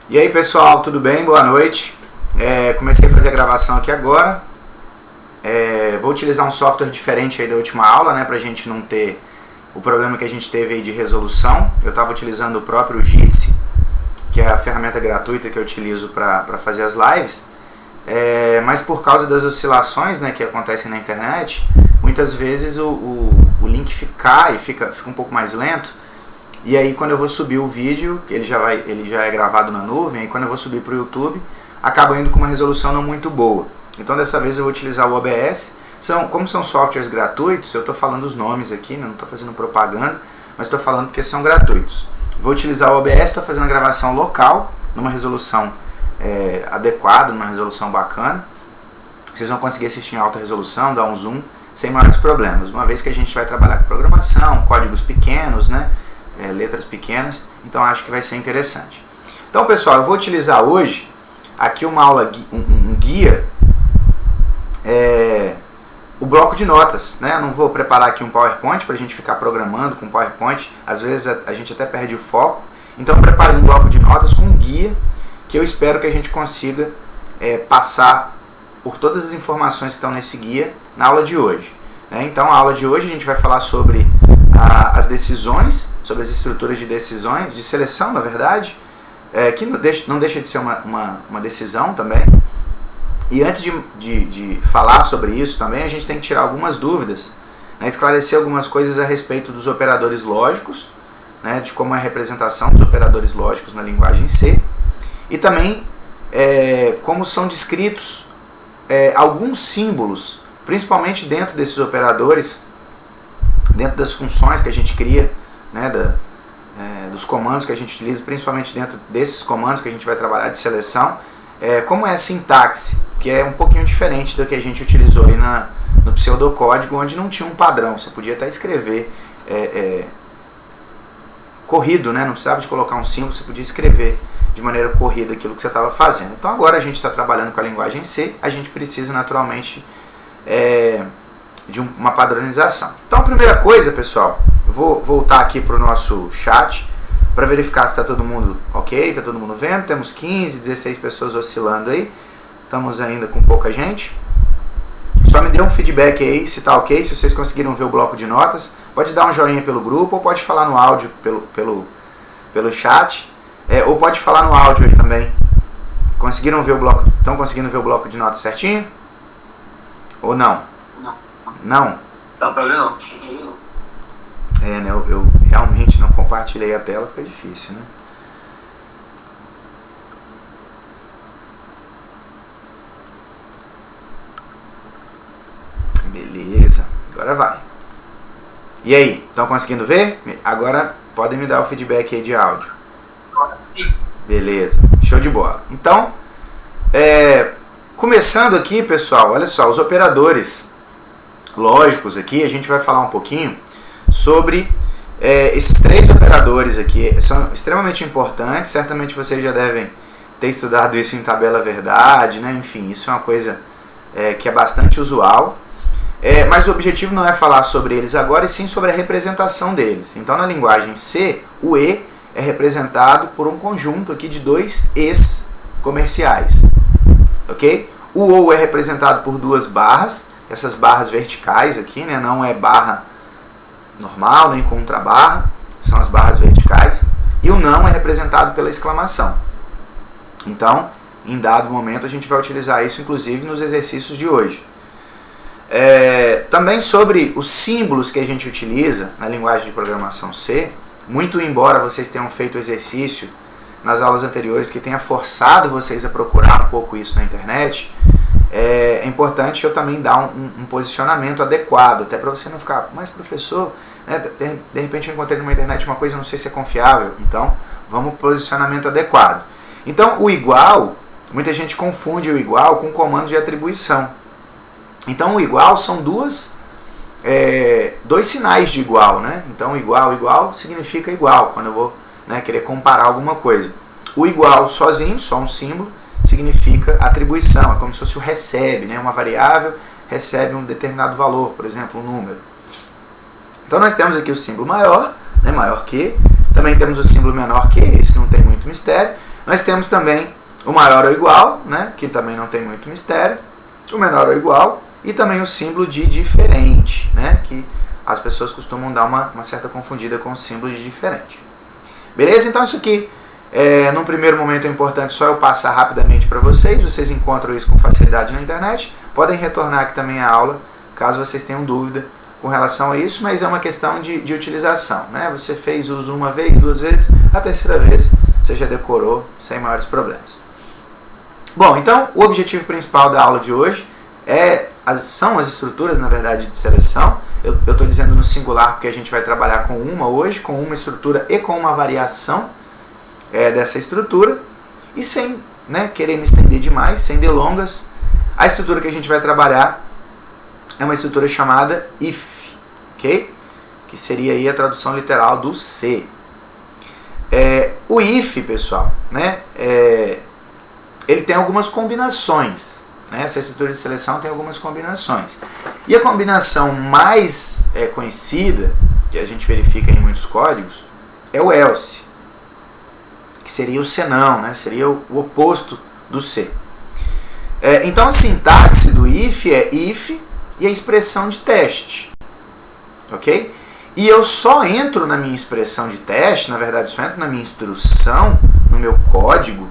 E aí pessoal, tudo bem? Boa noite. Comecei a fazer a gravação aqui agora. Vou utilizar um software diferente aí da última aula, né, pra gente não ter o problema que a gente teve aí de resolução. Eu estava utilizando o próprio Jitsi, que é a ferramenta gratuita que eu utilizo para fazer as lives. Mas por causa das oscilações, né, que acontecem na internet, muitas vezes o link cai e fica um pouco mais lento. E aí quando eu vou subir o vídeo, ele já é gravado na nuvem, e quando eu vou subir para o YouTube, acaba indo com uma resolução não muito boa. Então dessa vez eu vou utilizar o OBS. Como são softwares gratuitos, eu estou falando os nomes aqui, né? Não estou fazendo propaganda, mas estou falando porque são gratuitos. Vou utilizar o OBS, estou fazendo a gravação local, numa resolução adequada, numa resolução bacana. Vocês vão conseguir assistir em alta resolução, dar um zoom, sem maiores problemas. Uma vez que a gente vai trabalhar com programação, códigos pequenos, né? Letras pequenas, então acho que vai ser interessante. Então pessoal, eu vou utilizar hoje aqui uma aula, um guia, o bloco de notas, né? Eu não vou preparar aqui um PowerPoint para a gente ficar programando com PowerPoint, às vezes a gente até perde o foco. Então eu preparei um bloco de notas com um guia que eu espero que a gente consiga passar por todas as informações que estão nesse guia na aula de hoje, né? Então a aula de hoje a gente vai falar sobre as decisões, sobre as estruturas de decisões, de seleção na verdade, que não deixa de ser uma decisão também. E antes de falar sobre isso também, a gente tem que tirar algumas dúvidas, né, esclarecer algumas coisas a respeito dos operadores lógicos, né, de como é a representação dos operadores lógicos na linguagem C, e também como são descritos alguns símbolos, principalmente dentro desses operadores, dentro das funções que a gente cria, né, dos comandos que a gente utiliza, principalmente dentro desses comandos que a gente vai trabalhar de seleção, como é a sintaxe, que é um pouquinho diferente do que a gente utilizou aí no pseudocódigo, onde não tinha um padrão. Você podia até escrever corrido, né, não precisava de colocar um símbolo, você podia escrever de maneira corrida aquilo que você estava fazendo. Então agora a gente está trabalhando com a linguagem C, a gente precisa naturalmente de uma padronização. Então a primeira coisa, pessoal, eu vou voltar aqui para o nosso chat para verificar se está todo mundo ok, está todo mundo vendo. Temos 15, 16 pessoas oscilando aí, estamos ainda com pouca gente. Só me dê um feedback aí se está ok, se vocês conseguiram ver o bloco de notas. Pode dar um joinha pelo grupo, ou pode falar no áudio pelo chat, ou pode falar no áudio aí também. Conseguiram ver o bloco? Estão conseguindo ver o bloco de notas certinho? Ou não? Não? Dá pra ver não. Né, eu realmente não compartilhei a tela, fica difícil, né? Beleza, agora vai. E aí, estão conseguindo ver? Agora podem me dar o feedback aí de áudio. Beleza, show de bola. Então, começando aqui, pessoal, olha só, os operadores lógicos aqui, a gente vai falar um pouquinho sobre esses três operadores aqui. São extremamente importantes, certamente vocês já devem ter estudado isso em tabela verdade, né? Enfim, isso é uma coisa que é bastante usual, mas o objetivo não é falar sobre eles agora, e sim sobre a representação deles. Então na linguagem C, o E é representado por um conjunto aqui de dois E's comerciais, ok? O OU é representado por duas barras, essas barras verticais aqui, né, não é barra normal, nem contrabarra, são as barras verticais. E o não é representado pela exclamação. Então, em dado momento, a gente vai utilizar isso, inclusive, nos exercícios de hoje. Também sobre os símbolos que a gente utiliza na linguagem de programação C, muito embora vocês tenham feito exercício nas aulas anteriores que tenha forçado vocês a procurar um pouco isso na internet, é importante eu também dar um posicionamento adequado, até para você não ficar, mas professor, né, de repente eu encontrei numa internet uma coisa, não sei se é confiável, então vamos para o posicionamento adequado. Então o igual, muita gente confunde o igual com comando de atribuição. Então o igual são dois sinais de igual, né? Então igual significa igual, quando eu vou, né, querer comparar alguma coisa. O igual sozinho, só um símbolo, significa atribuição, é como se fosse o recebe, né? Uma variável recebe um determinado valor, por exemplo, um número. Então nós temos aqui o símbolo maior, né, maior que, também temos o símbolo menor que, esse não tem muito mistério. Nós temos também o maior ou igual, né, que também não tem muito mistério, o menor ou igual, e também o símbolo de diferente, né, que as pessoas costumam dar uma certa confundida com o símbolo de diferente. Beleza? Então isso aqui, num primeiro momento é importante só eu passar rapidamente para vocês encontram isso com facilidade na internet, podem retornar aqui também a aula, caso vocês tenham dúvida com relação a isso, mas é uma questão de utilização, né? Você fez uso uma vez, duas vezes, a terceira vez você já decorou sem maiores problemas. Bom, então o objetivo principal da aula de hoje são as estruturas, na verdade, de seleção. Eu estou dizendo no singular porque a gente vai trabalhar com uma hoje, com uma estrutura e com uma variação dessa estrutura. E sem querer me estender demais, sem delongas, a estrutura que a gente vai trabalhar é uma estrutura chamada if, ok? Que seria aí a tradução literal do se. O if, pessoal, ele tem algumas combinações. Essa estrutura de seleção tem algumas combinações. E a combinação mais conhecida, que a gente verifica em muitos códigos, é o else, que seria o senão, seria o oposto do se. Então a sintaxe do if é if e a expressão de teste. Ok? E eu só entro na minha expressão de teste, na verdade só entro na minha instrução, no meu código,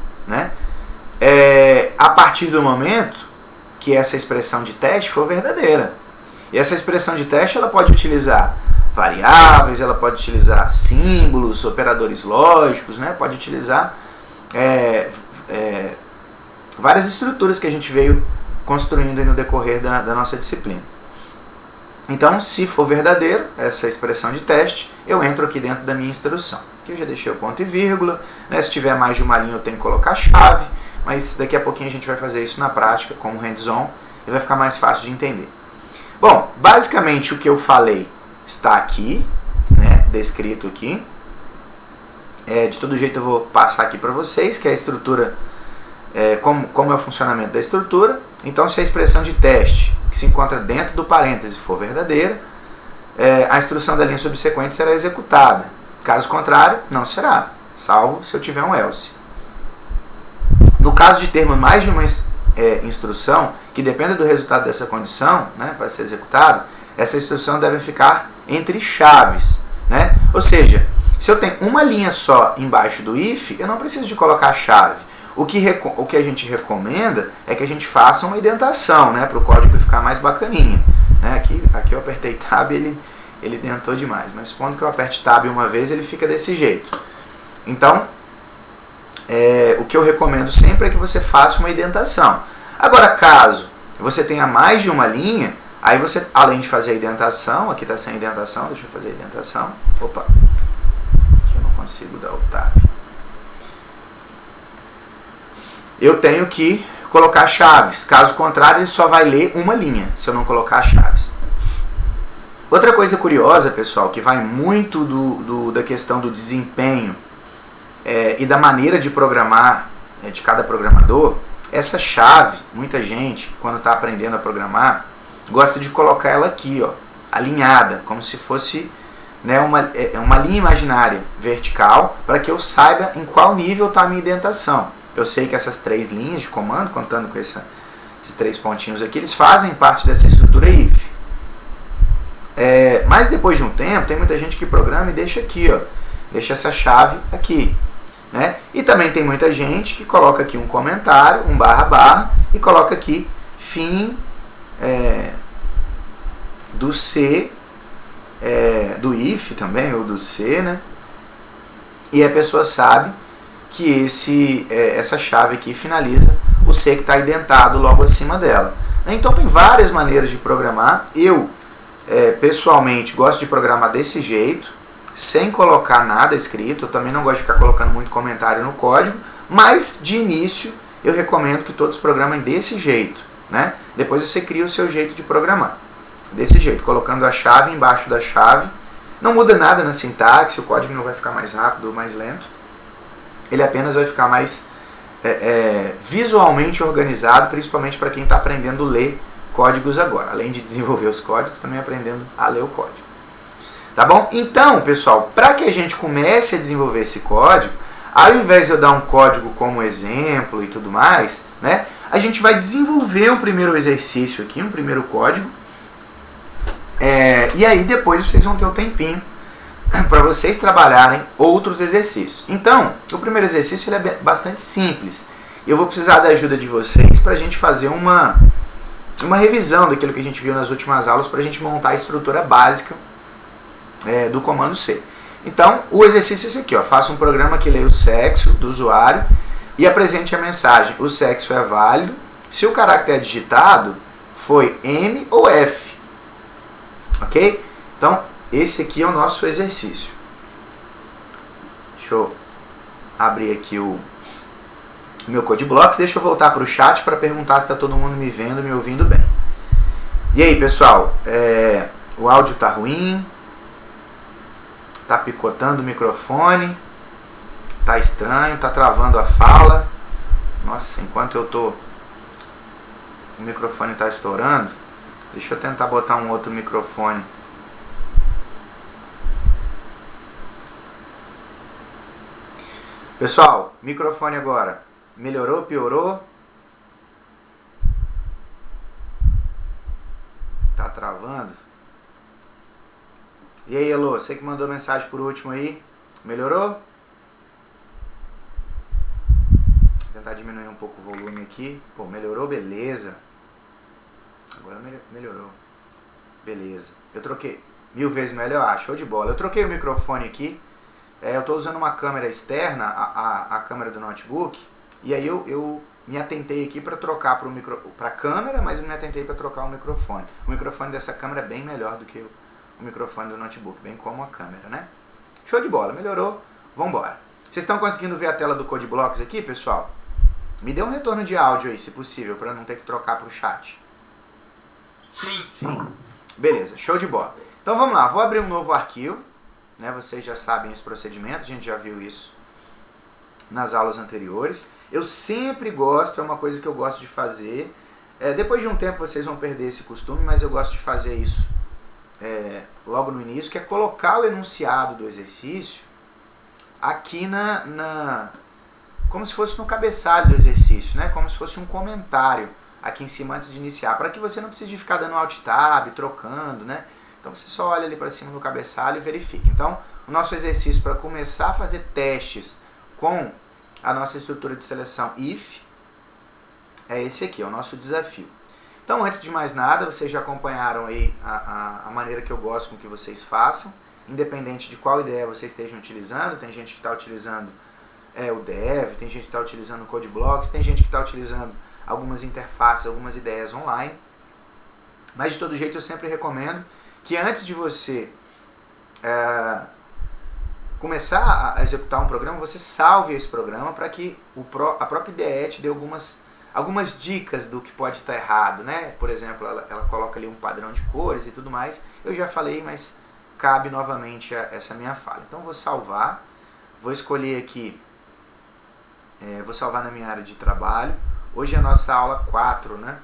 a partir do momento que essa expressão de teste for verdadeira. E essa expressão de teste ela pode utilizar variáveis, ela pode utilizar símbolos, operadores lógicos, pode utilizar várias estruturas que a gente veio construindo aí no decorrer da nossa disciplina. Então, se for verdadeiro essa expressão de teste, eu entro aqui dentro da minha instrução. Aqui eu já deixei o ponto e vírgula, se tiver mais de uma linha eu tenho que colocar chave, mas daqui a pouquinho a gente vai fazer isso na prática, como hands-on, e vai ficar mais fácil de entender. Bom, basicamente o que eu falei está aqui, descrito aqui. De todo jeito eu vou passar aqui para vocês, que é a estrutura, como é o funcionamento da estrutura. Então, se a expressão de teste que se encontra dentro do parêntese for verdadeira, a instrução da linha subsequente será executada. Caso contrário, não será, salvo se eu tiver um else. No caso de termos mais de uma instrução, que dependa do resultado dessa condição, para ser executado, essa instrução deve ficar entre chaves. Ou seja, se eu tenho uma linha só embaixo do if, eu não preciso de colocar chave. O que a gente recomenda é que a gente faça uma indentação, para o código ficar mais bacaninha. Aqui eu apertei Tab e ele dentou demais, mas supondo que eu aperte Tab uma vez, ele fica desse jeito. Então, o que eu recomendo sempre é que você faça uma indentação. Agora, caso você tenha mais de uma linha, aí você, além de fazer a indentação, aqui está sem indentação, deixa eu fazer a indentação. Opa, aqui eu não consigo dar o Tab. Eu tenho que colocar chaves, caso contrário ele só vai ler uma linha, se eu não colocar chaves. Outra coisa curiosa, pessoal, que vai muito da questão do desempenho e da maneira de programar de cada programador, essa chave, muita gente, quando está aprendendo a programar, gosta de colocar ela aqui, alinhada, como se fosse uma linha imaginária vertical, para que eu saiba em qual nível está a minha indentação. Eu sei que essas três linhas de comando, contando com esses três pontinhos aqui, eles fazem parte dessa estrutura if. Mas depois de um tempo, tem muita gente que programa e deixa aqui, deixa essa chave aqui. E também tem muita gente que coloca aqui um comentário, um barra, e coloca aqui fim do C, do if também, ou do C, e a pessoa sabe que essa chave aqui finaliza o C que está indentado logo acima dela. Então tem várias maneiras de programar. Eu, pessoalmente, gosto de programar desse jeito, sem colocar nada escrito. Eu também não gosto de ficar colocando muito comentário no código, mas de início eu recomendo que todos programem desse jeito. Depois você cria o seu jeito de programar. Desse jeito, colocando a chave embaixo da chave. Não muda nada na sintaxe, o código não vai ficar mais rápido ou mais lento. Ele apenas vai ficar mais visualmente organizado, principalmente para quem está aprendendo a ler códigos agora. Além de desenvolver os códigos, também aprendendo a ler o código. Tá bom? Então, pessoal, para que a gente comece a desenvolver esse código, Ao invés de eu dar um código como exemplo e tudo mais, né, a gente vai desenvolver um primeiro exercício aqui, um primeiro código, e aí depois vocês vão ter o tempinho para vocês trabalharem outros exercícios. Então, o primeiro exercício ele é bastante simples. Eu vou precisar da ajuda de vocês para a gente fazer uma revisão daquilo que a gente viu nas últimas aulas, para a gente montar a estrutura básica do comando C. Então, o exercício é esse aqui, ó. Faça um programa que leia o sexo do usuário e apresente a mensagem: o sexo é válido se o caractere digitado foi M ou F. Ok? Então, esse aqui é o nosso exercício. Deixa eu abrir aqui o meu Code Blocks. Deixa eu voltar para o chat para perguntar se está todo mundo me vendo, me ouvindo bem. E aí, pessoal? O áudio está ruim? Tá picotando o microfone, tá estranho, tá travando a fala. Nossa, enquanto eu tô, o microfone tá estourando. Deixa eu tentar botar um outro microfone. Pessoal, microfone agora. Melhorou, piorou? Tá travando? E aí, Elô, você que mandou mensagem por último aí, melhorou? Vou tentar diminuir um pouco o volume aqui. Pô, melhorou? Beleza. Agora melhorou. Beleza. Eu troquei. 1000 vezes melhor, show de bola. Eu troquei o microfone aqui. Eu estou usando uma câmera externa, a câmera do notebook. E aí eu me atentei aqui para trocar para a câmera, mas não me atentei para trocar o microfone. O microfone dessa câmera é bem melhor do que o microfone do notebook, bem como a câmera, né? Show de bola, melhorou? Vamos embora. Vocês estão conseguindo ver a tela do Code Blocks aqui, pessoal? Me dê um retorno de áudio aí, se possível, para não ter que trocar para o chat. Sim. Sim? Beleza, show de bola. Então vamos lá, vou abrir um novo arquivo, né? Vocês já sabem esse procedimento, a gente já viu isso nas aulas anteriores. Eu sempre gosto, é uma coisa que eu gosto de fazer. Depois de um tempo vocês vão perder esse costume, mas eu gosto de fazer isso logo no início, que é colocar o enunciado do exercício aqui como se fosse no cabeçalho do exercício, né? Como se fosse um comentário aqui em cima antes de iniciar, para que você não precise ficar dando alt tab, trocando, né? Então você só olha ali para cima no cabeçalho e verifica. Então, o nosso exercício para começar a fazer testes com a nossa estrutura de seleção if é esse aqui, é o nosso desafio. Então, antes de mais nada, vocês já acompanharam aí a maneira que eu gosto com que vocês façam, independente de qual ideia vocês estejam utilizando. Tem gente que está utilizando o Dev, tem gente que está utilizando o Code Blocks, tem gente que está utilizando algumas interfaces, algumas ideias online. Mas, de todo jeito, eu sempre recomendo que antes de você começar a executar um programa, você salve esse programa para que a própria IDE te dê algumas dicas do que pode estar errado, né? Por exemplo, ela coloca ali um padrão de cores e tudo mais. Eu já falei, mas cabe novamente essa minha fala. Então vou salvar, vou escolher aqui, vou salvar na minha área de trabalho. Hoje é a nossa aula 4, né?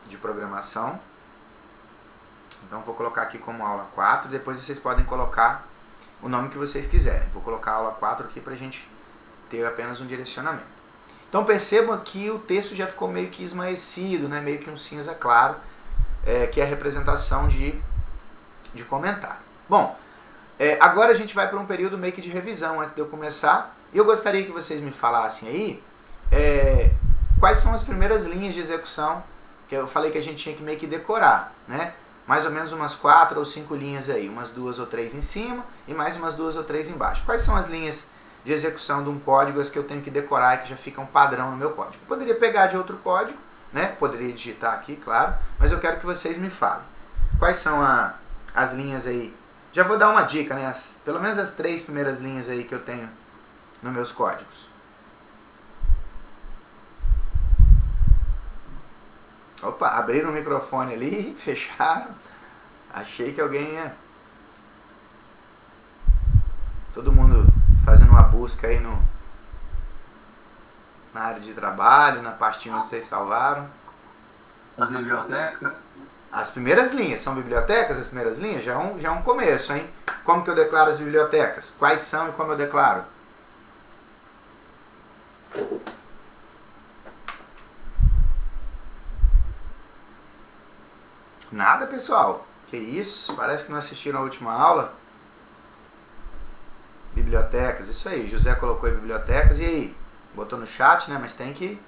De programação. Então vou colocar aqui como aula 4, depois vocês podem colocar o nome que vocês quiserem. Vou colocar aula 4 aqui para a gente ter apenas um direcionamento. Então percebam que o texto já ficou meio que esmaecido, né? Meio que um cinza claro, que é a representação de comentário. Bom, agora a gente vai para um período meio que de revisão antes de eu começar. E eu gostaria que vocês me falassem aí quais são as primeiras linhas de execução que eu falei que a gente tinha que meio que decorar, né? Mais ou menos umas 4 ou 5 linhas aí, umas 2 ou 3 em cima e mais umas 2 ou 3 embaixo. Quais são as linhas de execução de um código que eu tenho que decorar e que já fica um padrão no meu código? Eu poderia pegar de outro código, né? Poderia digitar aqui, claro, mas eu quero que vocês me falem. Quais são as linhas aí? Já vou dar uma dica, né? Pelo menos as 3 primeiras linhas aí que eu tenho nos meus códigos. Opa, abriram o microfone ali, fecharam. Achei que alguém ia... Todo mundo fazendo uma busca aí na área de trabalho, na pastinha onde vocês salvaram. As bibliotecas. As primeiras linhas, são bibliotecas as primeiras linhas? Já é um começo, hein? Como que eu declaro as bibliotecas? Quais são e como eu declaro? Nada, pessoal. Que isso? Parece que não assistiram a última aula. Bibliotecas, isso aí. José colocou em bibliotecas. E aí? Botou no chat, né? Mas tem que...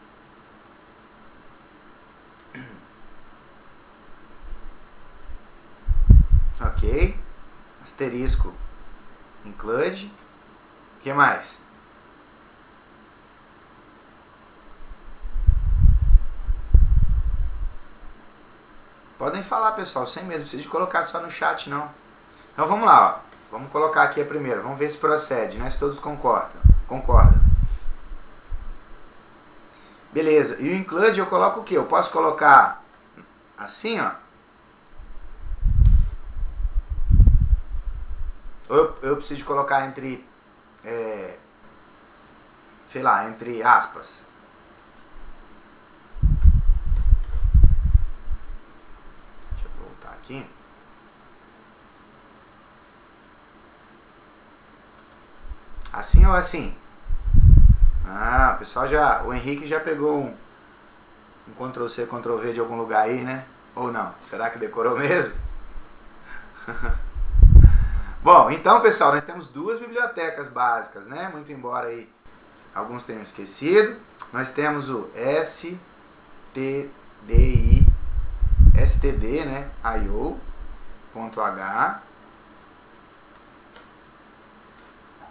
Ok. Asterisco. Include. O que mais? Podem falar, pessoal, sem medo. Não precisa de colocar só no chat, não. Então vamos lá, ó. Vamos colocar aqui a primeira. Vamos ver se procede, né? Se todos concordam. Beleza. E o include eu coloco o quê? Eu posso colocar assim, ó. Ou eu preciso de colocar entre... sei lá, entre aspas. Deixa eu voltar aqui. Assim ou assim? Ah, o pessoal já... O Henrique já pegou um Ctrl+C, Ctrl+V de algum lugar aí, né? Ou não? Será que decorou mesmo? Bom, então, pessoal, nós temos duas bibliotecas básicas, né? Muito embora aí alguns tenham esquecido. Nós temos o std, né? io.h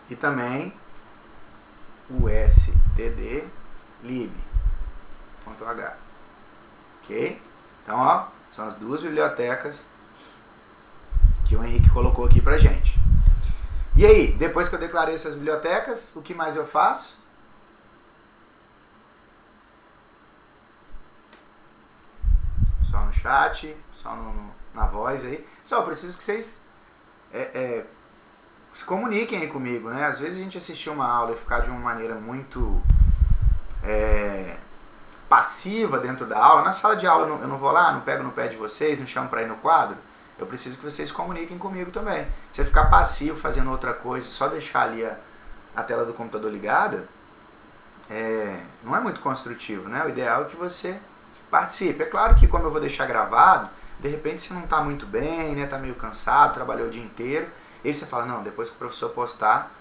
e também o stdlib.h. Ok? Então, ó, são as duas bibliotecas que o Henrique colocou aqui pra gente. E aí, depois que eu declarei essas bibliotecas, o que mais eu faço? Só no chat, só na voz aí. Só, eu preciso que vocês se comuniquem aí comigo, né? Às vezes a gente assistir uma aula e ficar de uma maneira muito passiva dentro da aula. Na sala de aula eu não vou lá, não pego no pé de vocês, não chamo pra ir no quadro. Eu preciso que vocês comuniquem comigo também. Se você ficar passivo fazendo outra coisa, só deixar ali a tela do computador ligada, não é muito construtivo, né? O ideal é que você participe. É claro que como eu vou deixar gravado, de repente você não está muito bem, né? Está meio cansado, trabalhou o dia inteiro. E aí você fala, não, depois que o professor postar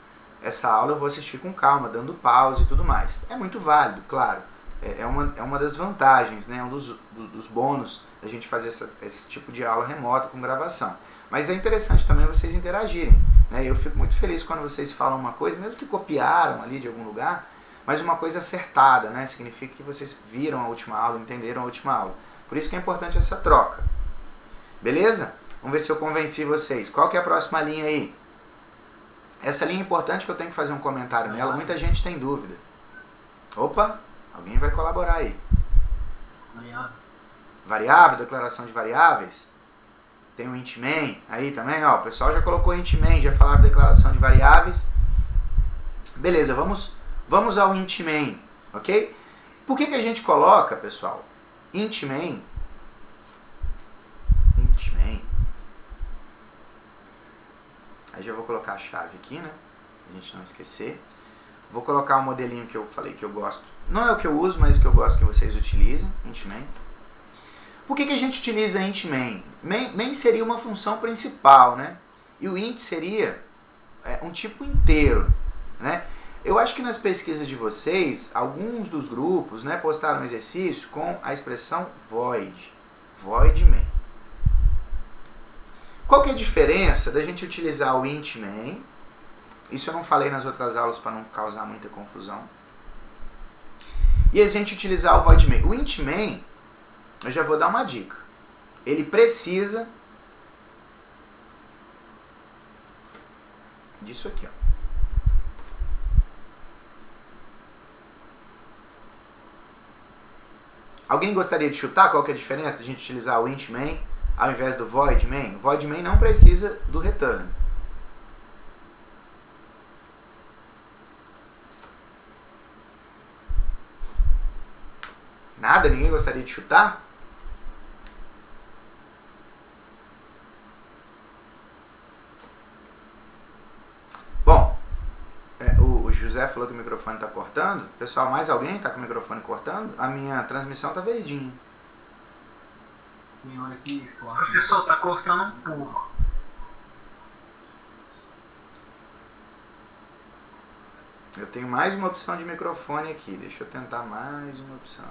essa aula eu vou assistir com calma, dando pause e tudo mais. É muito válido, claro. É uma das vantagens, né? Um dos bônus da gente fazer esse tipo de aula remota com gravação. Mas é interessante também vocês interagirem, né? Eu fico muito feliz quando vocês falam uma coisa, mesmo que copiaram ali de algum lugar, mas uma coisa acertada, né? Significa que vocês viram a última aula, entenderam a última aula. Por isso que é importante essa troca. Beleza? Vamos ver se eu convenci vocês. Qual que é a próxima linha aí? Essa linha é importante que eu tenho que fazer um comentário nela. Muita gente tem dúvida. Opa! Alguém vai colaborar aí. Variável, declaração de variáveis. Tem o int main aí também, ó. O pessoal já colocou int main, já falaram declaração de variáveis. Beleza, vamos ao int main, ok? Por que a gente coloca, pessoal, int main? Int main. Aí já vou colocar a chave aqui, né? Pra gente não esquecer. Vou colocar o modelinho que eu falei que eu gosto. Não é o que eu uso, mas o que eu gosto que vocês utilizem. Int main. Por que a gente utiliza int main? Main seria uma função principal, né? E o int seria um tipo inteiro, né? Eu acho que nas pesquisas de vocês, alguns dos grupos, né, postaram um exercício com a expressão void. Void main. Qual que é a diferença da gente utilizar o int main? Isso eu não falei nas outras aulas para não causar muita confusão. E a gente utilizar o void main. O int main, eu já vou dar uma dica. Ele precisa disso aqui, ó. Alguém gostaria de chutar qual que é a diferença de a gente utilizar o int main ao invés do void main? O void main não precisa do return. Nada? Ninguém gostaria de chutar? Bom, o José falou que o microfone está cortando. Pessoal, mais alguém está com o microfone cortando? A minha transmissão está verdinha. Tem hora que corta. Professor, tá cortando um pouco. Eu tenho mais uma opção de microfone aqui. Deixa eu tentar mais uma opção.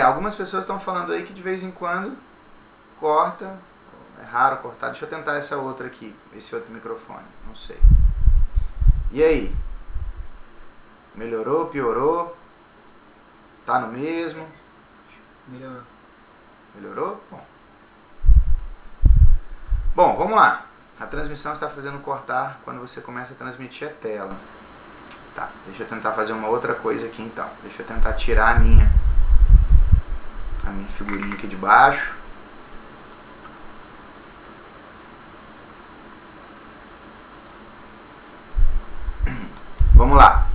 Algumas pessoas estão falando aí que de vez em quando corta. É raro cortar. Deixa eu tentar essa outra aqui. Esse outro microfone. Não sei. E aí? Melhorou? Piorou? Tá no mesmo? Melhorou. Melhorou? Bom, vamos lá. A transmissão está fazendo cortar quando você começa a transmitir a tela. Tá, deixa eu tentar fazer uma outra coisa aqui então. Deixa eu tentar tirar a minha figurinha aqui de baixo. Vamos lá.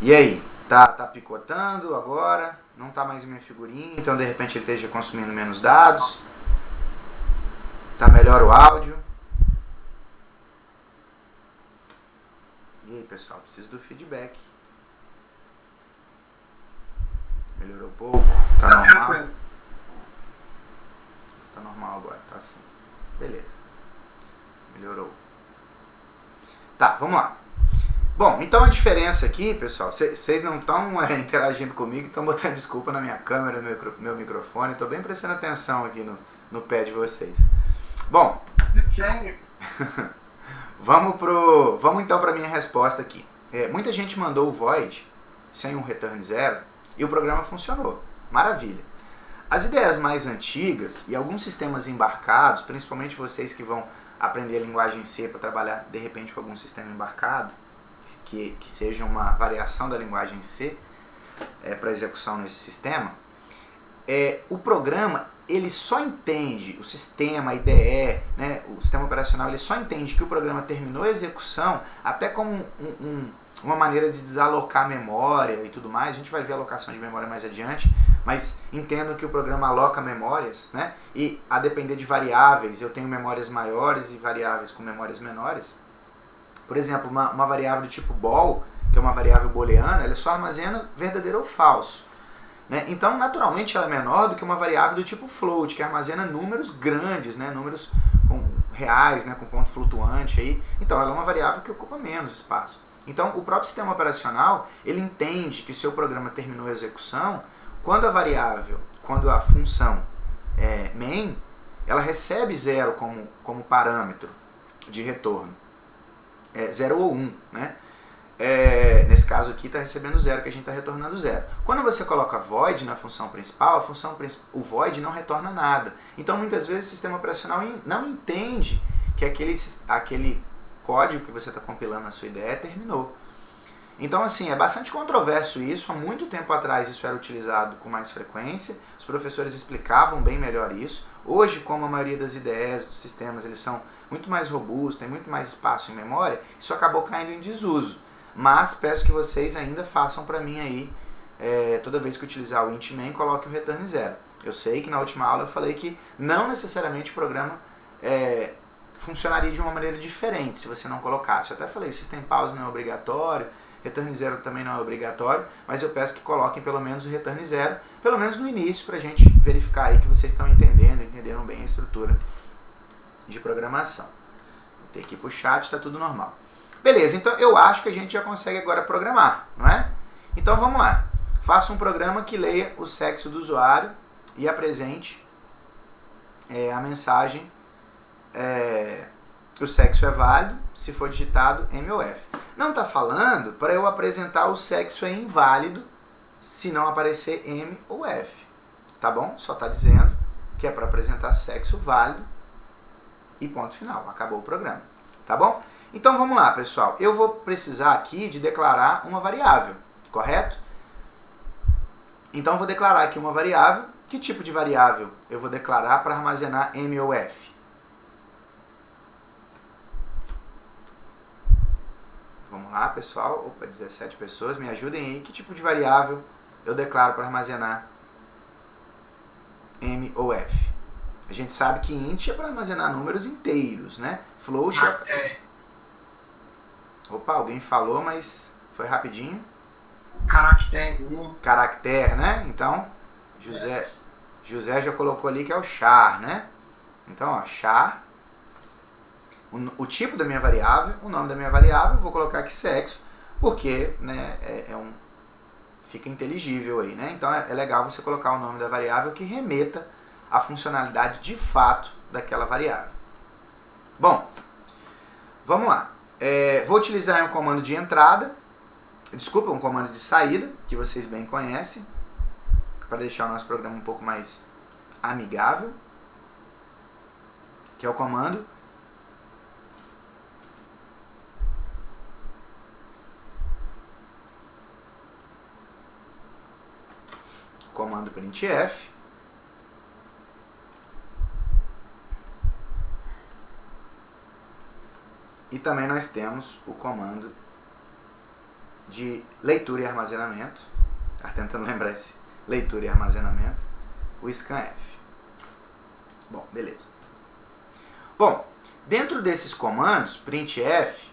E aí? Tá picotando agora? Não tá mais em minha figurinha, então de repente ele esteja consumindo menos dados. Tá melhor o áudio. E aí, pessoal, preciso do feedback. Melhorou pouco? Tá normal? Tá normal agora, tá assim. Beleza. Melhorou. Tá, vamos lá. Bom, então a diferença aqui, pessoal, vocês não estão interagindo comigo, estão botando desculpa na minha câmera, no meu microfone. Estou bem prestando atenção aqui no pé de vocês. Bom, Sério? vamos então para a minha resposta aqui. Muita gente mandou o void sem um return zero e o programa funcionou. Maravilha. As ideias mais antigas e alguns sistemas embarcados, principalmente vocês que vão aprender a linguagem C para trabalhar de repente com algum sistema embarcado, que seja uma variação da linguagem C para execução nesse sistema, o programa ele só entende, o sistema, a IDE, né, o sistema operacional, ele só entende que o programa terminou a execução até como uma maneira de desalocar memória e tudo mais. A gente vai ver a alocação de memória mais adiante, mas entendo que o programa aloca memórias, né, e a depender de variáveis, eu tenho memórias maiores e variáveis com memórias menores. Por exemplo, uma variável do tipo bol, que é uma variável booleana, ela só armazena verdadeiro ou falso. Né? Então, naturalmente, ela é menor do que uma variável do tipo float, que armazena números grandes, né? Números reais, né? Com ponto flutuante. Aí. Então, ela é uma variável que ocupa menos espaço. Então, o próprio sistema operacional, ele entende que o seu programa terminou a execução quando a função main, ela recebe 0 como parâmetro de retorno. 0 ou 1, né? Nesse caso aqui está recebendo 0, que a gente está retornando 0. Quando você coloca void na função principal, o void não retorna nada. Então muitas vezes o sistema operacional não entende que aquele código que você está compilando na sua IDE terminou. Então assim, é bastante controverso isso. Há muito tempo atrás isso era utilizado com mais frequência. Os professores explicavam bem melhor isso. Hoje, como a maioria das IDEs, dos sistemas, eles são muito mais robustos, tem muito mais espaço em memória, isso acabou caindo em desuso. Mas peço que vocês ainda façam para mim aí, toda vez que utilizar o int main, coloque o return 0. Eu sei que na última aula eu falei que não necessariamente o programa funcionaria de uma maneira diferente se você não colocasse. Eu até falei, system pause não é obrigatório, return 0 também não é obrigatório, mas eu peço que coloquem pelo menos o return 0, pelo menos no início, para a gente verificar aí que vocês estão entenderam bem a estrutura de programação. Vou ter que ir para o chat, está tudo normal. Beleza, então eu acho que a gente já consegue agora programar, não é? Então vamos lá. Faça um programa que leia o sexo do usuário e apresente a mensagem que o sexo é válido se for digitado M ou F. Não está falando para eu apresentar o sexo é inválido se não aparecer M ou F. Tá bom? Só está dizendo que é para apresentar sexo válido e ponto final. Acabou o programa. Tá bom? Então vamos lá, pessoal. Eu vou precisar aqui de declarar uma variável, correto? Então eu vou declarar aqui uma variável. Que tipo de variável eu vou declarar para armazenar M ou F? Vamos lá, pessoal. Opa, 17 pessoas. Me ajudem aí. Que tipo de variável eu declaro para armazenar M ou F? A gente sabe que int é para armazenar números inteiros, né? Float Opa, alguém falou, mas foi rapidinho. Caractere. Caractere, né? Então, José já colocou ali que é o char, né? Então, ó, char, o tipo da minha variável, o nome da minha variável, vou colocar aqui sexo, porque, né, fica inteligível aí, né? Então é legal você colocar o nome da variável que remeta à funcionalidade de fato daquela variável. Bom, vamos lá. Vou utilizar um comando de entrada, um comando de saída, que vocês bem conhecem, para deixar o nosso programa um pouco mais amigável, que é o comando printf, e também nós temos o comando de leitura e armazenamento, tentando lembrar esse leitura e armazenamento, o scanf. Bom, beleza. Bom, dentro desses comandos, printf,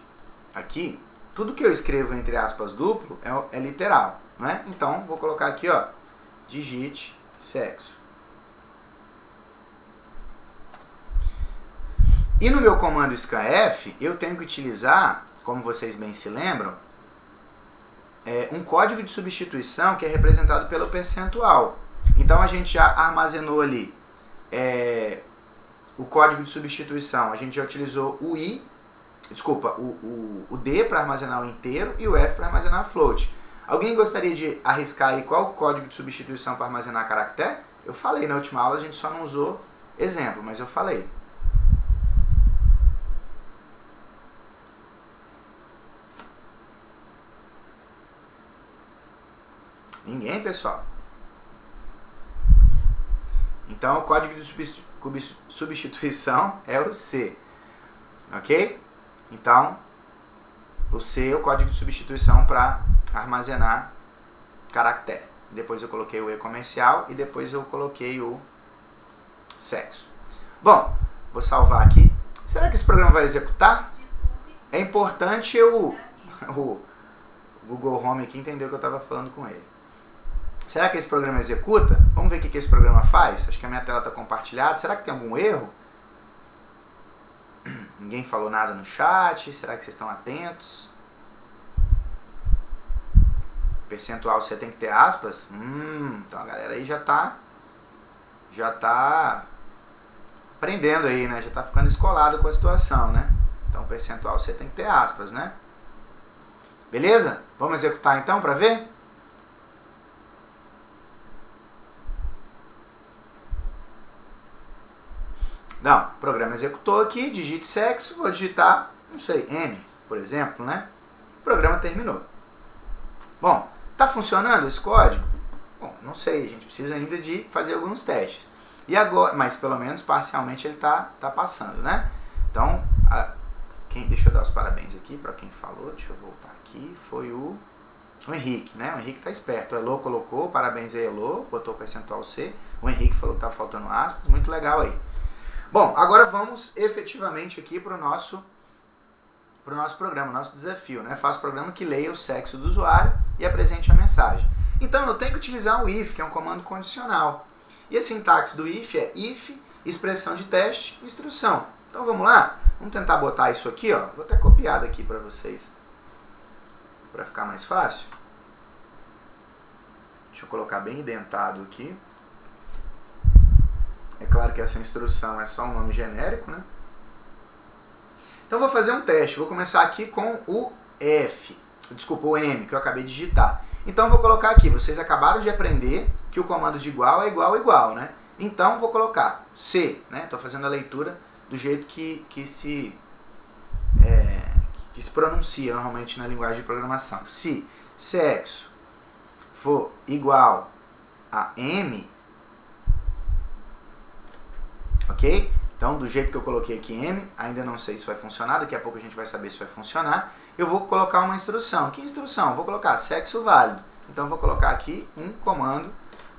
aqui, tudo que eu escrevo entre aspas duplo é literal, não é? Então, vou colocar aqui, ó, digite sexo. E no meu comando scanf, eu tenho que utilizar, como vocês bem se lembram, um código de substituição que é representado pelo percentual. Então a gente já armazenou ali o código de substituição. A gente já utilizou o D para armazenar o inteiro e o F para armazenar a float. Alguém gostaria de arriscar aí qual o código de substituição para armazenar caractere? Eu falei na última aula, a gente só não usou exemplo, mas eu falei. Ninguém, pessoal? Então, o código de substituição é o C. Ok? Então, o C é o código de substituição para armazenar caractere. Depois eu coloquei o E comercial e depois eu coloquei o sexo. Bom, vou salvar aqui. Será que esse programa vai executar? É importante o Google Home aqui entender o que eu estava falando com ele. Será que esse programa executa? Vamos ver o que esse programa faz? Acho que a minha tela está compartilhada. Será que tem algum erro? Ninguém falou nada no chat. Será que vocês estão atentos? Percentual você tem que ter aspas? Então a galera aí já tá aprendendo aí, né? Já tá ficando escolado com a situação, né? Então percentual você tem que ter aspas, né? Beleza? Vamos executar então para ver? Não, o programa executou aqui, digite sexo, vou digitar, não sei, M, por exemplo, né? O programa terminou. Bom, tá funcionando esse código? Bom, não sei, a gente precisa ainda de fazer alguns testes. E agora, mas pelo menos parcialmente ele tá passando, né? Então, deixa eu dar os parabéns aqui para quem falou, deixa eu voltar aqui, foi o Henrique, né? O Henrique tá esperto, o Elô colocou, parabéns aí Elô, botou o percentual C, o Henrique falou que tá faltando aspas, muito legal aí. Bom, agora vamos efetivamente aqui para o nosso programa, nosso desafio, né? Faça o programa que leia o sexo do usuário e apresente a mensagem. Então eu tenho que utilizar o if, que é um comando condicional. E a sintaxe do if é if, expressão de teste, instrução. Então vamos lá? Vamos tentar botar isso aqui, ó. Vou até copiar daqui para vocês, para ficar mais fácil. Deixa eu colocar bem indentado aqui. É claro que essa instrução é só um nome genérico, né? Então vou fazer um teste. Vou começar aqui com o o M, que eu acabei de digitar. Então vou colocar aqui, vocês acabaram de aprender que o comando de igual é igual, né? Então vou colocar C, né? Estou fazendo a leitura do jeito que se pronuncia normalmente na linguagem de programação. Se sexo for igual a M, ok? Então, do jeito que eu coloquei aqui M, ainda não sei se vai funcionar, daqui a pouco a gente vai saber se vai funcionar. Eu vou colocar uma instrução. Que instrução? Eu vou colocar sexo válido. Então, eu vou colocar aqui um comando,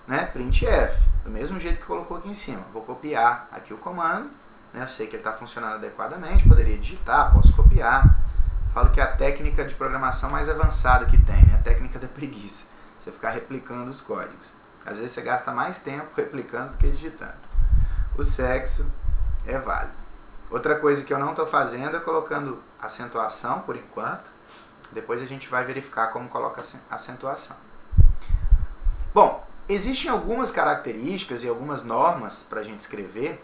né, printf, do mesmo jeito que colocou aqui em cima. Vou copiar aqui o comando, né, eu sei que ele está funcionando adequadamente, poderia digitar, posso copiar. Falo que é a técnica de programação mais avançada que tem, né, a técnica da preguiça. Você ficar replicando os códigos. Às vezes você gasta mais tempo replicando do que digitando. O sexo é válido. Outra coisa que eu não estou fazendo é colocando acentuação por enquanto. Depois a gente vai verificar como coloca acentuação. Bom, existem algumas características e algumas normas para a gente escrever.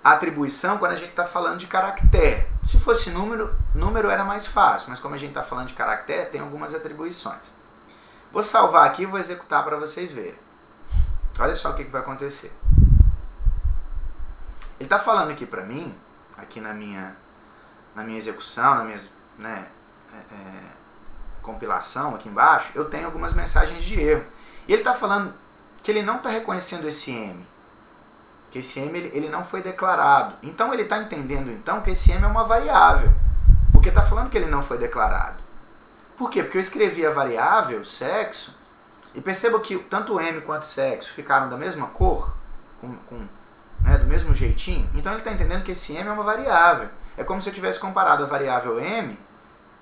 Atribuição quando a gente está falando de caractere. Se fosse número era mais fácil, mas como a gente está falando de caractere, tem algumas atribuições. Vou salvar aqui e vou executar para vocês verem. Olha só o que vai acontecer. Ele está falando aqui para mim, aqui na minha execução, na minha compilação aqui embaixo, eu tenho algumas mensagens de erro. E ele está falando que ele não está reconhecendo esse M. Que esse M ele não foi declarado. Então ele está entendendo então que esse M é uma variável. Porque está falando que ele não foi declarado. Por quê? Porque eu escrevi a variável sexo e perceba que tanto o M quanto o sexo ficaram da mesma cor, do mesmo jeitinho. Então ele está entendendo que esse M é uma variável. É como se eu tivesse comparado a variável M,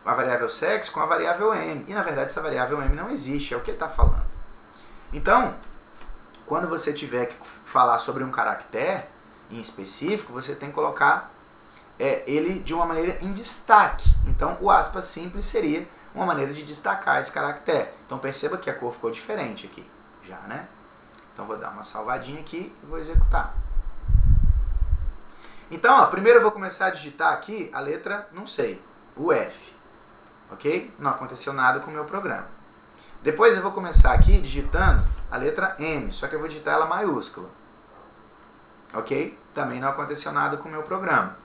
a variável sexo, com a variável M. E na verdade essa variável M não existe, é o que ele está falando. Então, quando você tiver que falar sobre um caractere em específico, você tem que colocar ele de uma maneira em destaque. Então o aspas simples seria uma maneira de destacar esse caractere. Então perceba que a cor ficou diferente aqui, já, né? Então vou dar uma salvadinha aqui e vou executar. Então, primeiro eu vou começar a digitar aqui a letra, não sei, o F. Ok? Não aconteceu nada com o meu programa. Depois eu vou começar aqui digitando a letra M, só que eu vou digitar ela maiúscula. Ok? Também não aconteceu nada com o meu programa.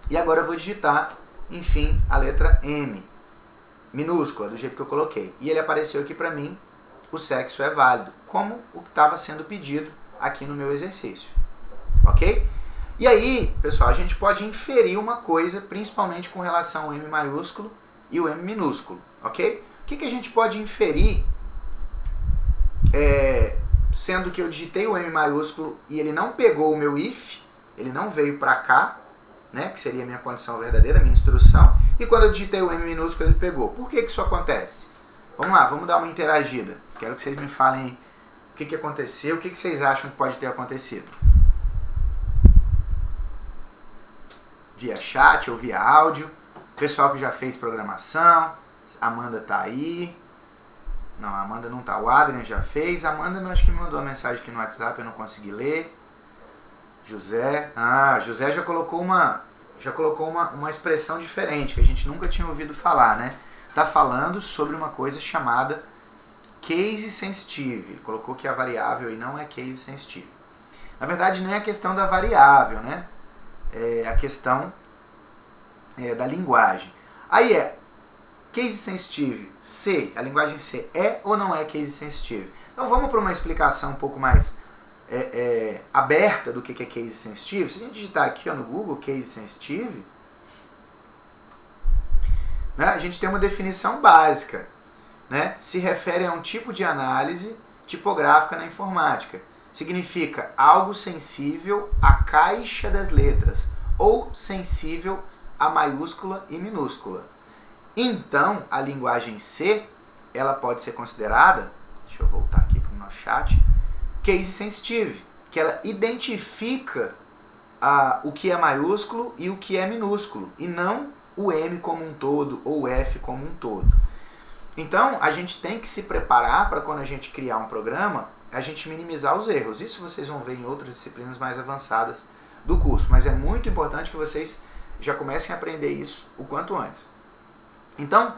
E agora eu vou digitar, enfim, a letra M, minúscula, do jeito que eu coloquei. E ele apareceu aqui para mim, o sexo é válido, como o que estava sendo pedido aqui no meu exercício. Ok? E aí, pessoal, a gente pode inferir uma coisa, principalmente com relação ao M maiúsculo e o M minúsculo. Ok? O que a gente pode inferir, sendo que eu digitei o M maiúsculo e ele não pegou o meu if, ele não veio para cá, né, que seria a minha condição verdadeira, a minha instrução, e quando eu digitei o M minúsculo ele pegou. Por que isso acontece? Vamos lá, vamos dar uma interagida. Quero que vocês me falem o que aconteceu, o que vocês acham que pode ter acontecido. Via chat ou via áudio, pessoal que já fez programação, a Amanda tá aí. Não, a Amanda não tá, o Adrian já fez, a Amanda acho que me mandou uma mensagem aqui no WhatsApp, eu não consegui ler. José, José já colocou uma expressão diferente, que a gente nunca tinha ouvido falar, né? Tá falando sobre uma coisa chamada case sensitive. Ele colocou que a variável e não é case sensitive. Na verdade, não é a questão da variável, né? É a questão da linguagem. Aí case sensitive, C, a linguagem C é ou não é case sensitive? Então vamos para uma explicação um pouco mais aberta do que é case sensitive. Se a gente digitar aqui no Google case sensitive, né, a gente tem uma definição básica, né? Se refere a um tipo de análise tipográfica na informática. Significa algo sensível à caixa das letras ou sensível a maiúscula e minúscula. Então, a linguagem C, ela pode ser considerada, deixa eu voltar aqui para o nosso chat, case sensitive, que ela identifica o que é maiúsculo e o que é minúsculo, e não o M como um todo ou o F como um todo. Então, a gente tem que se preparar para quando a gente criar um programa, a gente minimizar os erros. Isso vocês vão ver em outras disciplinas mais avançadas do curso, mas é muito importante que vocês já comecem a aprender isso o quanto antes. Então,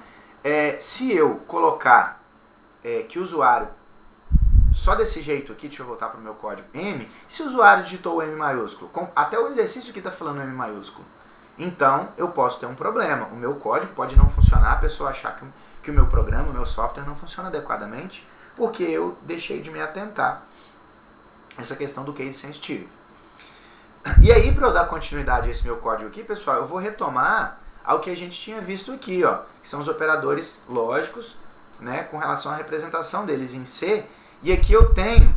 se eu colocar que o usuário, só desse jeito aqui, deixa eu voltar para o meu código, M, se o usuário digitou o M maiúsculo, até o exercício aqui está falando M maiúsculo, então eu posso ter um problema. O meu código pode não funcionar, a pessoa achar que o meu programa, o meu software não funciona adequadamente, porque eu deixei de me atentar a essa questão do case sensitive. E aí, para eu dar continuidade a esse meu código aqui, pessoal, eu vou retomar ao que a gente tinha visto aqui, que são os operadores lógicos, né, com relação à representação deles em C. E aqui eu tenho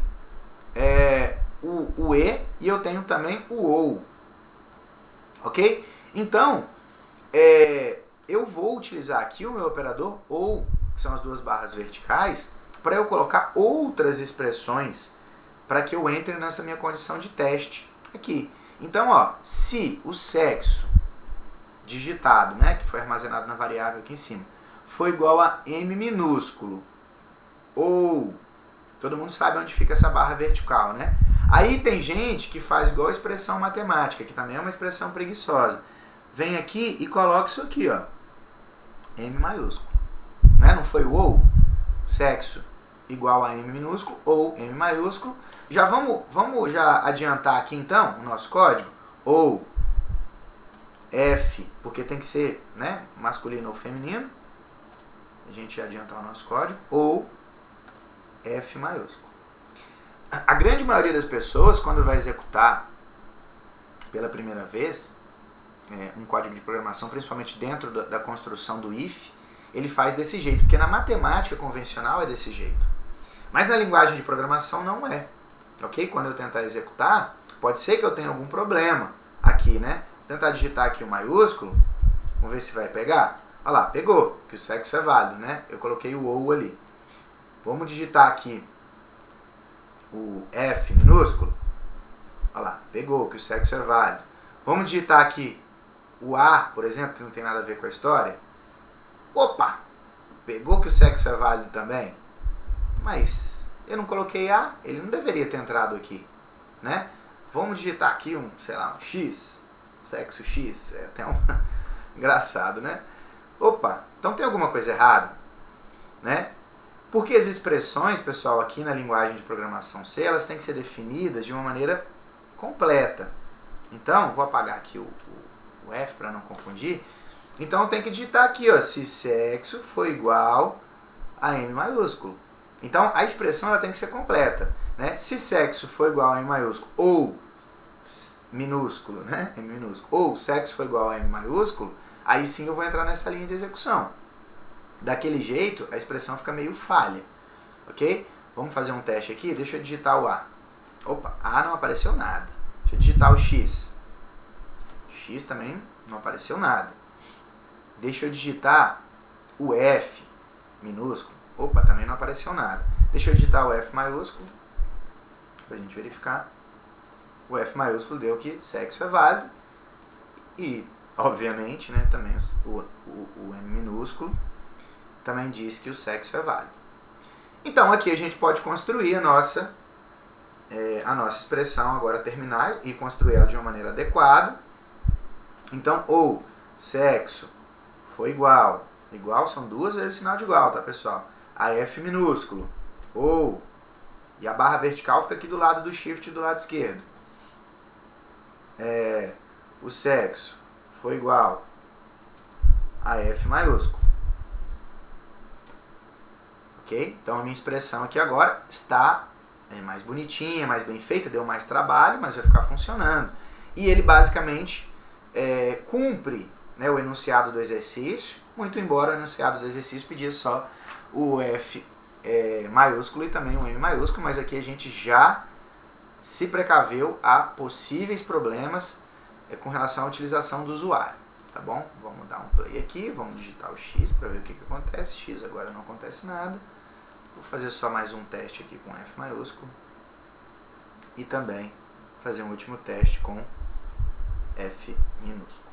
o E e eu tenho também o OU. Ok? Então, eu vou utilizar aqui o meu operador OU que são as duas barras verticais, para eu colocar outras expressões para que eu entre nessa minha condição de teste aqui. Então, ó, se o sexo digitado, né, que foi armazenado na variável aqui em cima, foi igual a m minúsculo, ou, todo mundo sabe onde fica essa barra vertical, né? Aí tem gente que faz igual a expressão matemática, que também é uma expressão preguiçosa. Vem aqui e coloca isso aqui, ó, m maiúsculo. Né? Não foi o ou? Sexo igual a m minúsculo ou m maiúsculo. Já vamos já adiantar aqui então o nosso código. Ou F, porque tem que ser, né, masculino ou feminino. A gente ia adiantar o nosso código. Ou F maiúsculo. A grande maioria das pessoas, quando vai executar pela primeira vez um código de programação, principalmente dentro da construção do if, ele faz desse jeito, porque na matemática convencional é desse jeito. Mas na linguagem de programação não é. Ok? Quando eu tentar executar, pode ser que eu tenha algum problema aqui, né? Vou tentar digitar aqui o maiúsculo, vamos ver se vai pegar. Olha lá, pegou, que o sexo é válido, né? Eu coloquei o ou ali. Vamos digitar aqui o F minúsculo. Olha lá, pegou, que o sexo é válido. Vamos digitar aqui o A, por exemplo, que não tem nada a ver com a história. Opa! Pegou que o sexo é válido também? Mas eu não coloquei A, ele não deveria ter entrado aqui, né? Vamos digitar aqui sei lá, um X, sexo X, é até engraçado, né? Opa, então tem alguma coisa errada, né? Porque as expressões, pessoal, aqui na linguagem de programação C, elas têm que ser definidas de uma maneira completa. Então, vou apagar aqui o F para não confundir. Então, eu tenho que digitar aqui, ó, se sexo for igual a M maiúsculo. Então, a expressão ela tem que ser completa, né? Se sexo for igual a M maiúsculo ou minúsculo, né? M minúsculo, ou sexo for igual a M maiúsculo, aí sim eu vou entrar nessa linha de execução. Daquele jeito, a expressão fica meio falha, ok? Vamos fazer um teste aqui, deixa eu digitar o A. Opa, A não apareceu nada. Deixa eu digitar o X. X também não apareceu nada. Deixa eu digitar o F minúsculo. Opa, também não apareceu nada. Deixa eu digitar o F maiúsculo, para a gente verificar. O F maiúsculo deu que sexo é válido. E, obviamente, né, também o M minúsculo também diz que o sexo é válido. Então, aqui a gente pode construir a nossa expressão agora terminar e construir ela de uma maneira adequada. Então, ou sexo foi igual são duas vezes sinal de igual, tá, pessoal? A F minúsculo, ou, e a barra vertical fica aqui do lado do shift do lado esquerdo. O sexo foi igual a F maiúsculo. Ok? Então a minha expressão aqui agora está mais bonitinha, mais bem feita, deu mais trabalho, mas vai ficar funcionando. E ele basicamente cumpre, né, o enunciado do exercício, muito embora o enunciado do exercício pedisse só o F maiúsculo e também o M maiúsculo, mas aqui a gente já se precaveu a possíveis problemas com relação à utilização do usuário. Tá bom? Vamos dar um play aqui, vamos digitar o X para ver o que acontece. X agora não acontece nada. Vou fazer só mais um teste aqui com F maiúsculo. E também fazer um último teste com F minúsculo.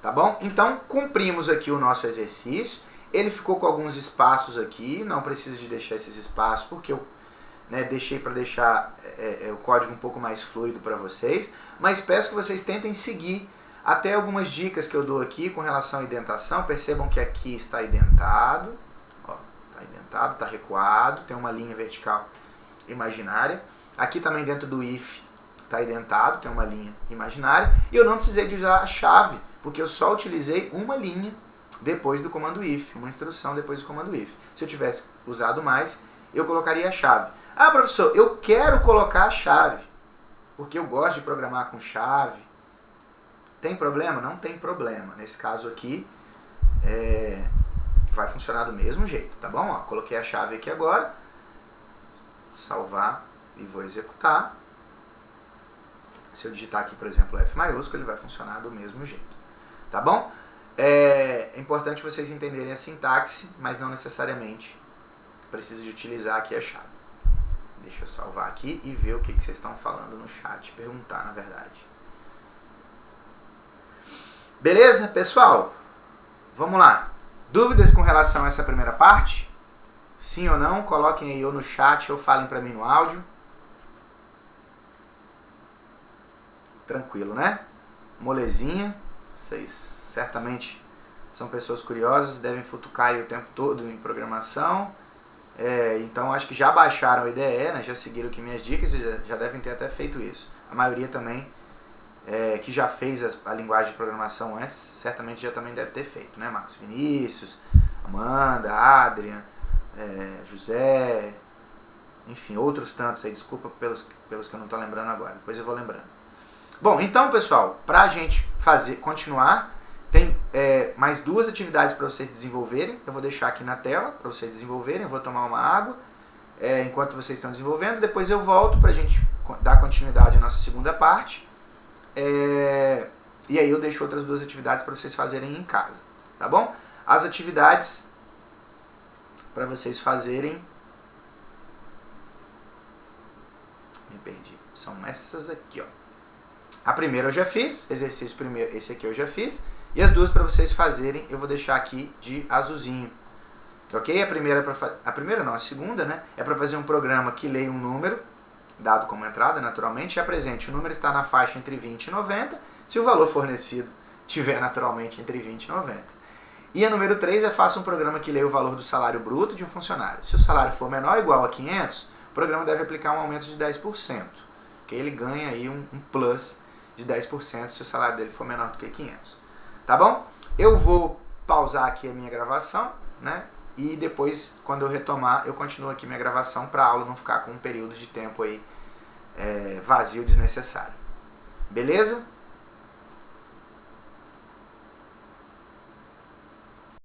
Tá bom? Então, cumprimos aqui o nosso exercício. Ele ficou com alguns espaços aqui. Não preciso de deixar esses espaços, porque eu deixei para deixar o código um pouco mais fluido para vocês. Mas peço que vocês tentem seguir até algumas dicas que eu dou aqui com relação à indentação. Percebam que aqui está indentado. Está indentado, está recuado. Tem uma linha vertical imaginária. Aqui também dentro do if está indentado, tem uma linha imaginária. E eu não precisei de usar a chave, porque eu só utilizei uma linha depois do comando if, uma instrução depois do comando if. Se eu tivesse usado mais, eu colocaria a chave. Ah, professor, eu quero colocar a chave, porque eu gosto de programar com chave. Tem problema? Não tem problema. Nesse caso aqui, vai funcionar do mesmo jeito, tá bom? Ó, coloquei a chave aqui agora, salvar e vou executar. Se eu digitar aqui, por exemplo, F maiúsculo, ele vai funcionar do mesmo jeito, tá bom? É importante vocês entenderem a sintaxe, mas não necessariamente precisa de utilizar aqui a chave. Deixa eu salvar aqui e ver o que vocês estão falando no chat, perguntar na verdade. Beleza, pessoal? Vamos lá. Dúvidas com relação a essa primeira parte? Sim ou não? Coloquem aí ou no chat ou falem para mim no áudio. Tranquilo, né? Molezinha. Vocês certamente são pessoas curiosas, devem futucar aí o tempo todo em programação. Então acho que já baixaram a IDE, né? Já seguiram aqui minhas dicas e já devem ter até feito isso. A maioria também que já fez a linguagem de programação antes, certamente já também deve ter feito, né? Marcos Vinícius, Amanda, Adrian, José, enfim, outros tantos aí, desculpa pelos que eu não estou lembrando agora, depois eu vou lembrando. Bom, então pessoal, para a gente continuar, tem mais 2 atividades para vocês desenvolverem, eu vou deixar aqui na tela para vocês desenvolverem, eu vou tomar uma água enquanto vocês estão desenvolvendo, depois eu volto para a gente dar continuidade à nossa segunda parte. E aí eu deixo outras 2 atividades para vocês fazerem em casa, tá bom? As atividades para vocês fazerem, me perdi, são essas aqui, ó. A primeira eu já fiz, exercício primeiro, esse aqui eu já fiz, e as 2 para vocês fazerem eu vou deixar aqui de azulzinho, ok? A segunda, né, é para fazer um programa que leia um número dado como entrada, naturalmente, e apresente. O número está na faixa entre 20 e 90, se o valor fornecido tiver naturalmente entre 20 e 90. E a número 3 é faça um programa que leia o valor do salário bruto de um funcionário. Se o salário for menor ou igual a 500, o programa deve aplicar um aumento de 10%, que ele ganha aí um plus de 10% se o salário dele for menor do que 500. Tá bom? Eu vou pausar aqui a minha gravação, né? E depois, quando eu retomar, eu continuo aqui minha gravação para a aula não ficar com um período de tempo aí vazio, desnecessário. Beleza?